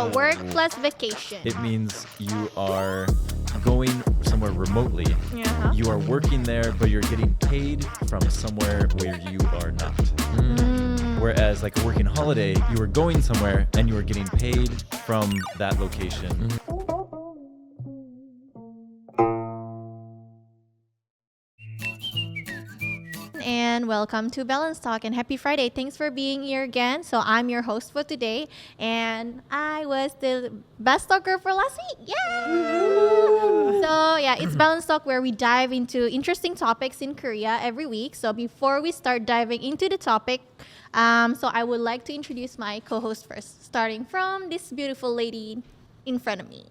So work plus vacation. It means you are going somewhere remotely. Uh-huh. You are working there, but you're getting paid from somewhere where you are not. Whereas like a working holiday, you are going somewhere and you are getting paid from that location. And welcome to Balance Talk and happy Friday. Thanks for being here again. So I'm your host for today and I was the best talker for last week. Yeah. So yeah, it's Balance Talk where we dive into interesting topics in Korea every week. So before we start diving into the topic, so I would like to introduce my co-host first, starting from this beautiful lady in front of me.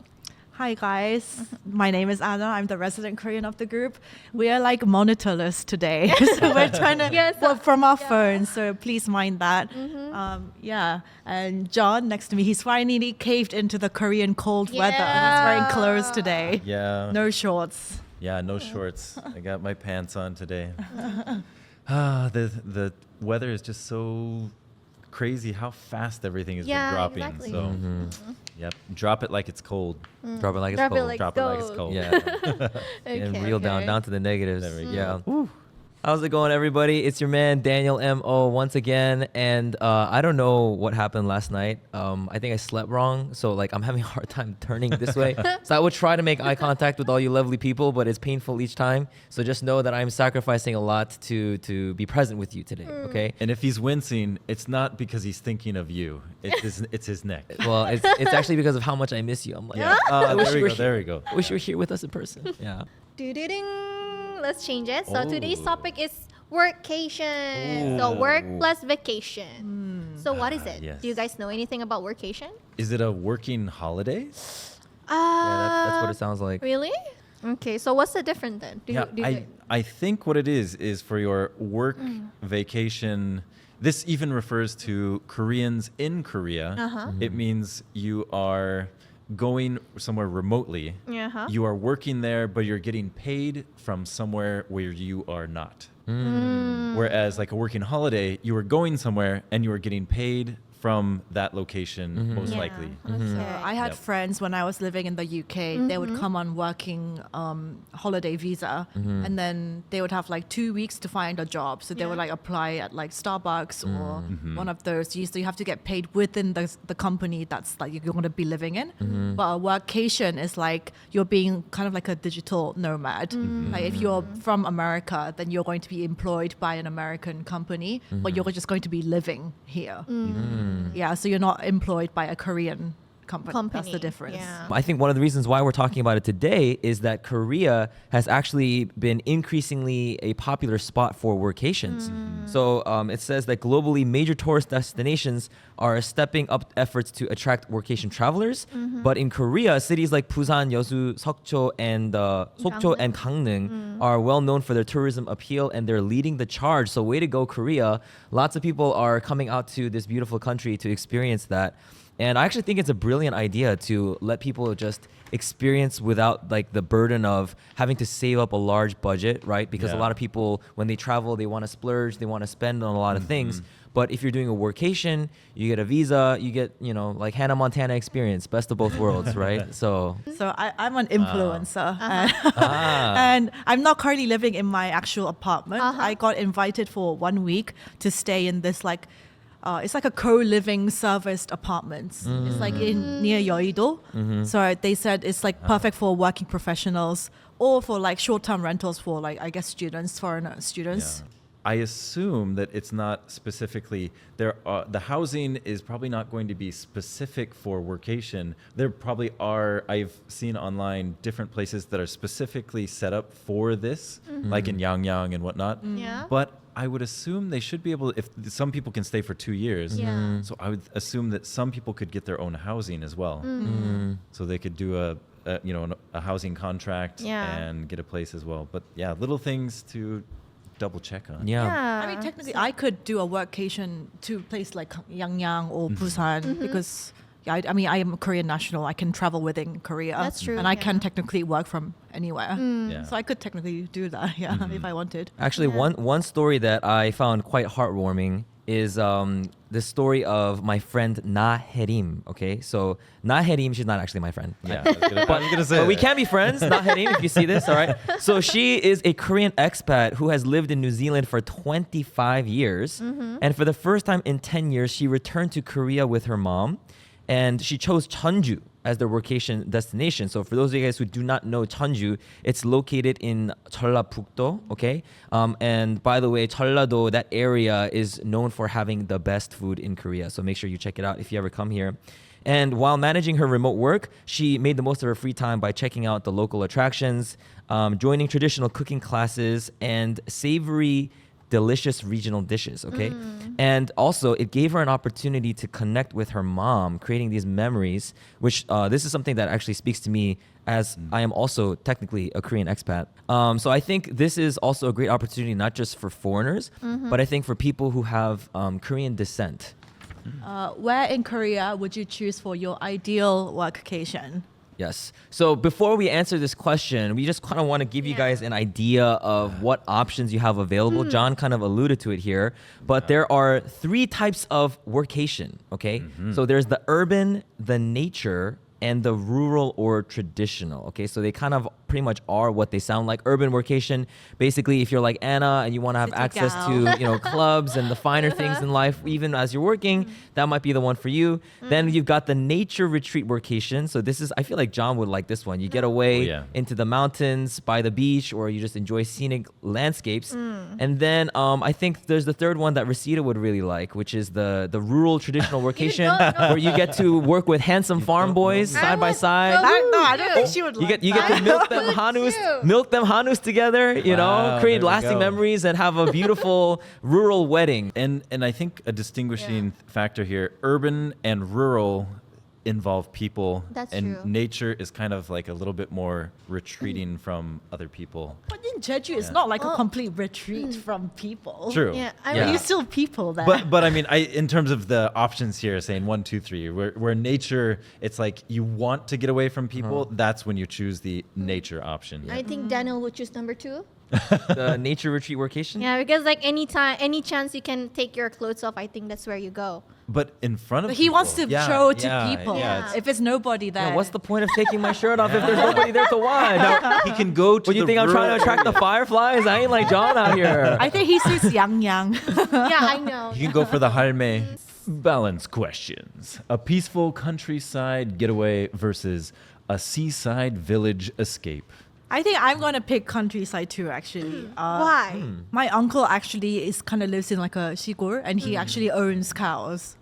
Hi guys, my name is Anna. I'm the resident Korean of the group. We are like monitorless today, so we're trying to work from our phones. So please mind that. And John next to me, he's finally caved into the Korean cold weather. He's wearing clothes today. Yeah. No shorts. Yeah, no shorts. I got my pants on today. The weather is just so crazy how fast everything has been dropping. Exactly. So, yep, drop it like it's cold. Drop it like it's Drop it cold. like Drop it like it's cold. Yeah. And reel down to the negatives. There we go. Yeah. Woo. How's it going, everybody? It's your man Daniel M.O. once again, and I don't know what happened last night. I think I slept wrong, so like I'm having a hard time turning this way. So I would try to make eye contact with all you lovely people, but it's painful each time. So just know that I'm sacrificing a lot to be present with you today. Okay? And if he's wincing, it's not because he's thinking of you. It's his neck. Well, it's actually because of how much I miss you. I'm like, I wish you were here. There we go. I wish you were here with us in person. Yeah. Doo-doo-ding. Let's change it. So today's Oh. topic is workation. So work plus vacation. So what is it? yes. Do you guys know anything about workation? Is it a working holiday? Yeah, that's what it sounds like. Really? Okay. So what's the difference then? I think what it is for your work vacation. This even refers to Koreans in Korea. It means you are going somewhere remotely. You are working there, but you're getting paid from somewhere where you are not. Whereas like a working holiday, you are going somewhere and you are getting paid from that location, most likely. I had friends when I was living in the UK. They would come on working holiday visa, and then they would have like 2 weeks to find a job. So they would like apply at like Starbucks or one of those. So you have to get paid within the company that's like you're going to be living in. But a workation is like you're being kind of like a digital nomad. Like if you're from America, then you're going to be employed by an American company, but you're just going to be living here. Yeah, so you're not employed by a Korean company. That's the difference. Yeah. I think one of the reasons why we're talking about it today is that Korea has actually been increasingly a popular spot for workations. So it says that globally major tourist destinations are stepping up efforts to attract workation travelers. But in Korea, cities like Busan, Yeosu, Seokcho, and Sokcho and Gangneung are well known for their tourism appeal, and they're leading the charge. So way to go, Korea. Lots of people are coming out to this beautiful country to experience that. And I actually think it's a brilliant idea to let people just experience without like the burden of having to save up a large budget, right? Because a lot of people, when they travel, they want to splurge, they want to spend on a lot of things. But if you're doing a workation, you get a visa, you get, like Hannah Montana experience, best of both worlds, right? So I'm an influencer, and I'm not currently living in my actual apartment. I got invited for 1 week to stay in this like it's like a co-living serviced apartments. It's like near Yeouido. So they said it's like perfect for working professionals or for like short-term rentals for like I guess students, foreign students. Yeah. I assume that it's not specifically there. The housing is probably not going to be specific for workation. There probably are. I've seen online different places that are specifically set up for this, like in Yangyang and whatnot. Yeah. But I would assume they should be able. If some people can stay for 2 years, so I would assume that some people could get their own housing as well. So they could do a housing contract and get a place as well. But yeah, little things to double check on. yeah. I mean, technically, I could do a workation to a place like Yangyang or Busan because, I am a Korean national. I can travel within Korea. That's true, And I yeah. can technically work from anywhere. Yeah. So I could technically do that, if I wanted. Actually, one story that I found quite heartwarming is the story of my friend Na Herim. Okay, so Na Herim, she's not actually my friend. Yeah, I was gonna say. But we that. can be friends, Na Herim, if you see this, all right? So she is a Korean expat who has lived in New Zealand for 25 years. And for the first time in 10 years, she returned to Korea with her mom. And she chose Cheonju as their workation destination. So for those of you guys who do not know Cheonju, it's located in Jeollabuk-do, okay? And by the way, Jeollado, that area is known for having the best food in Korea. So make sure you check it out if you ever come here. And while managing her remote work, she made the most of her free time by checking out the local attractions, joining traditional cooking classes, and savory delicious regional dishes, okay? And also, it gave her an opportunity to connect with her mom, creating these memories, which this is something that actually speaks to me as I am also technically a Korean expat. So I think this is also a great opportunity, not just for foreigners, but I think for people who have Korean descent. Where in Korea would you choose for your ideal workcation? Yes. So before we answer this question, we just kind of want to give you guys an idea of what options you have available. John kind of alluded to it here, but there are 3 types of workation, okay? So there's the urban, the nature, and the rural or traditional, okay? So they kind of pretty much are what they sound like. Urban workation, basically if you're like Anna and you want to have City access gal. to, clubs and the finer things in life, even as you're working, that might be the one for you. Then you've got the nature retreat workation. So this is, I feel like John would like this one. You get away into the mountains, by the beach, or you just enjoy scenic landscapes. And then I think there's the third one that Resita would really like, which is the rural traditional workation, where you get to work with handsome farm boys side by side. No, I don't think she would You like get to milk them hanus together, Wow, create there we lasting go. memories and have a beautiful rural wedding. And I think a distinguishing factor here, urban and rural involve people. That's and true. nature is kind of like a little bit more retreating from other people. But in Jeju, it's not like a complete retreat from people. True. Yeah, You still people there. But I mean, in terms of the options here, saying 1, 2, 3, where nature, it's like you want to get away from people. That's when you choose the nature option. I think Daniel would choose number 2. The nature retreat workation. Yeah, because like any chance you can take your clothes off, I think that's where you go. But in front of But he wants to people. show to people. Yeah, If it's nobody there. Yeah, what's the point of taking my shirt off if there's nobody there to watch? he can go to What do you the think I'm trying to rural attract the area. fireflies? I ain't like John out here. I think he sees Yang Yang. Yeah, I know. You can go for the 할매. Balance questions. A peaceful countryside getaway versus a seaside village escape. I think I'm gonna pick countryside too. Actually, Why? my uncle actually lives in like a 시골, and he actually owns cows.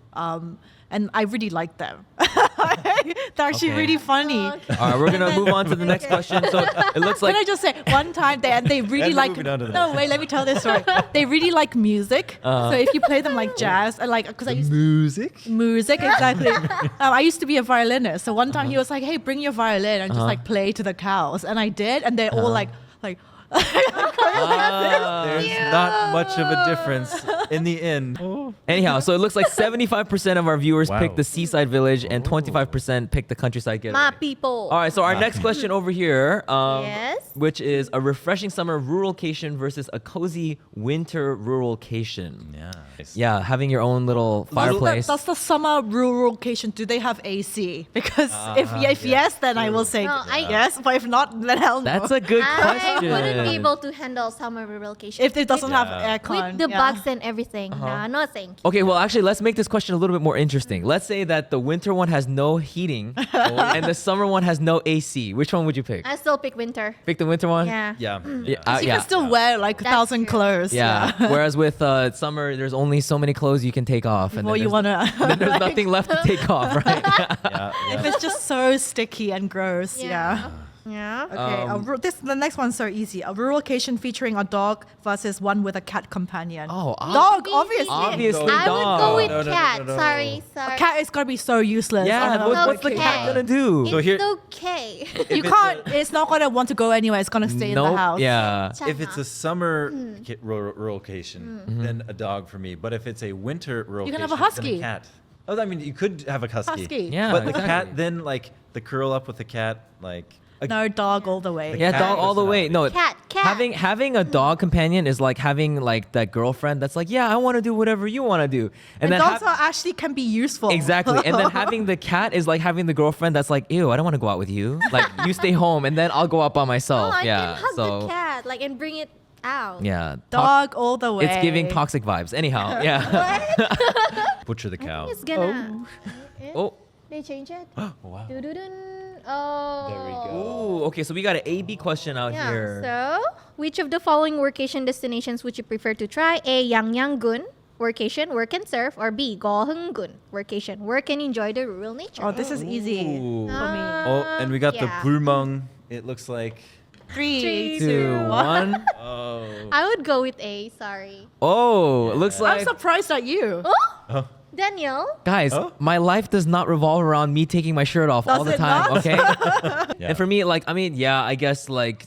And I really like them. They're actually Okay. really funny. All right, we're gonna move on to the next question. So it looks like Can I just say, one time they really And like. moving on to the No, wait, let me tell this story. They really like music. So if you play them like jazz, and like, because I used Music? exactly. I used to be a violinist. So one time he was like, "Hey, bring your violin and just like play to the cows," and I did, and they're all like. There's not much of a difference in the end. anyhow, so it looks like 75% of our viewers Wow. picked the seaside village and 25% picked the countryside getaway. My people. All right, so our next question over here, Yes. which is a refreshing summer ruralcation versus a cozy winter ruralcation. Yeah. Yeah, having your own little fireplace. Does the summer rural location, do they have AC? Because if yes, then I will say No, yes. But if not, then hell no. That's a good I question. wouldn't be able to handle summer relocation. if it doesn't have Yeah. aircon. with the yeah. bugs and everything. Nah, no thank you. Okay, well, actually, let's make this question a little bit more interesting. Let's say that the winter one has no heating and the summer one has no AC. Which one would you pick? I still pick winter. Pick the winter one? Yeah. Yeah. You can still wear like That's 1,000 true. clothes. Yeah. Whereas with summer, there's only so many clothes you can take off. Before then you there's- wanna. then there's nothing left to take off, right? If it's just so sticky and gross. Yeah. Yeah. Okay. The next one's so easy. A rural location featuring a dog versus one with a cat companion. Oh, Dog, obviously. obviously I would go dog. with No, no, no, cat. no, no. Sorry. Cat is gonna be so useless. Yeah, what's the Okay. cat gonna do? So It's here- okay. You can't. It's not gonna want to go anywhere. It's gonna stay in the Nope. house. Yeah. If it's a summer rural location, then a dog for me. But if it's a winter rural You can have location, a husky. then a cat. Oh, I mean, you could have a husky. Husky. Yeah, But the exactly. cat, then like the curl up with the cat, like No, dog all the way. Yeah, cat dog all the was way. No, Cat. having a dog companion is like having like that girlfriend that's like, yeah, I want to do whatever you want to do, And then dogs are actually can be useful. exactly, and then having the cat is like having the girlfriend that's like, ew, I don't want to go out with you. Like you stay home, and then I'll go out by myself. I yeah, can hug so the cat, like, and bring it out. yeah, Dog all the way. it's giving toxic vibes. Anyhow, yeah. Butcher the I cow. think it's gonna. Oh. They change it. Wow. Doo-doo-dun. Oh. There we go. Ooh, okay, so we got an A/B question out Yeah. here. So, which of the following workation destinations would you prefer to try? A. Yangnyeong-gun, workation, work and surf, or B. Goheung-gun, workation, work and enjoy the rural nature. Oh, this is easy Ooh. for me. Oh, and we got Yeah. the Bulmung. It looks like. 3, 2, 1. Oh. I would go with A. Sorry. Oh, it looks I'm like surprised at you. Oh, Oh. Daniel. guys, Oh. my life does not revolve around me taking my shirt off all Does the it time. not? Okay. Yeah. And for me, like, I mean, yeah, I guess like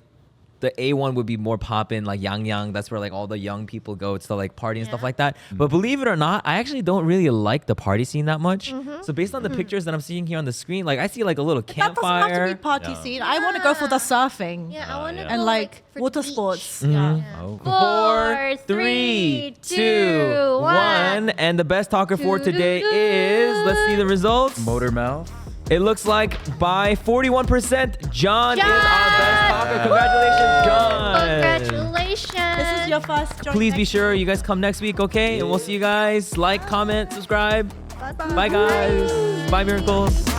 the A one would be more poppin', like Yang. That's where like all the young people go to like party and stuff Yeah. like that. But believe it or not, I actually don't really like the party scene that much. Mm-hmm. So based on the pictures that I'm seeing here on the screen, like I see like a little That doesn't have to campfire. be party Yeah. scene. I want to go for the surfing. Yeah, I want to yeah. go And like for the water beach. sports. Mhm. Yeah. Yeah. Oh. 4, 3, 2, 1. And the best talker for today is, let's see the results. Motor mouth. It looks like by 41%, John is our best talker. John! Congratulations, John. Congratulations. This is your first joint Please be next sure you guys come next week, okay? And we'll see you guys. Like, comment, subscribe. Bye-bye. Bye, guys. Bye, miracles.